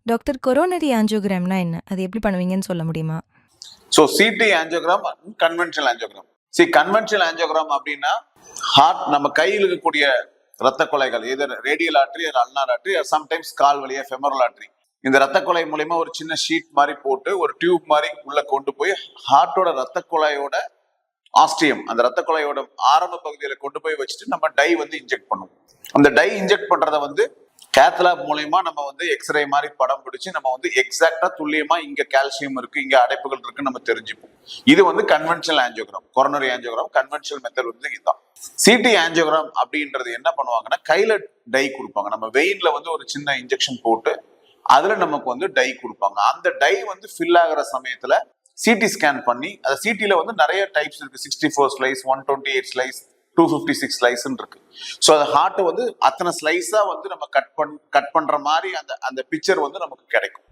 Doctor coronary ஆஞ்சியோகிராம்னா என்ன? அது எப்படி பண்ணுவீங்கன்னு சொல்ல முடியுமா? So CT angiogram, conventional angiogram. Conventional angiogram அப்படின்னா ஹார்ட் நம்ம கையில் இருக்கக்கூடிய ரத்த கொலைகள், either radial artery, ulnar artery, sometimes கால் வழியா ஃபெமரல் ஆர்டரி, இந்த ரத்த கொலை மூலயமா ஒரு சின்ன ஷீட் மாதிரி போட்டு ஒரு டியூப் மாதிரி உள்ள கொண்டு போய் ஹார்ட்டோட ரத்த கொலையோட ஆஸ்டியம், அந்த ரத்த கொலையோட ஆரம்ப பகுதியில கொண்டு போய் வச்சுட்டு நம்ம டை வந்து இன்ஜெக்ட் பண்ணுவோம். அந்த டை இன்ஜெக்ட் பண்றத வந்து கேத்லாப் மூலயமா நம்ம வந்து எக்ஸ்ரே மாதிரி படம் பிடிச்சு நம்ம வந்து எக்ஸாக்டா துல்லியமா இங்க கால்சியம் இருக்கு, இங்க அடைப்புகள் இருக்கு நம்ம தெரிஞ்சுப்போம். இது வந்து conventional angiogram, coronary angiogram. Conventional method வந்து இதுதான். சிடி ஆஞ்சியோகிராம் அப்படின்றது என்ன பண்ணுவாங்கன்னா கையில டை கொடுப்பாங்க. நம்ம வெயின்ல வந்து ஒரு சின்ன இன்ஜெக்ஷன் போட்டு அதுல நமக்கு வந்து டை கொடுப்பாங்க. அந்த டை வந்து ஃபில் ஆகிற சமயத்துல சிடி ஸ்கேன் பண்ணி, அந்த சிடில வந்து நிறைய டைப்ஸ் இருக்கு. 64 ஸ்லைஸ், 128 ஸ்லைஸ், 256 ஸ்லைஸ் இருக்கு. ஸோ அந்த ஹார்ட் வந்து அத்தனை ஸ்லைஸா வந்து நம்ம கட் பண்ற மாதிரி அந்த பிக்சர் வந்து நமக்கு கிடைக்கும்.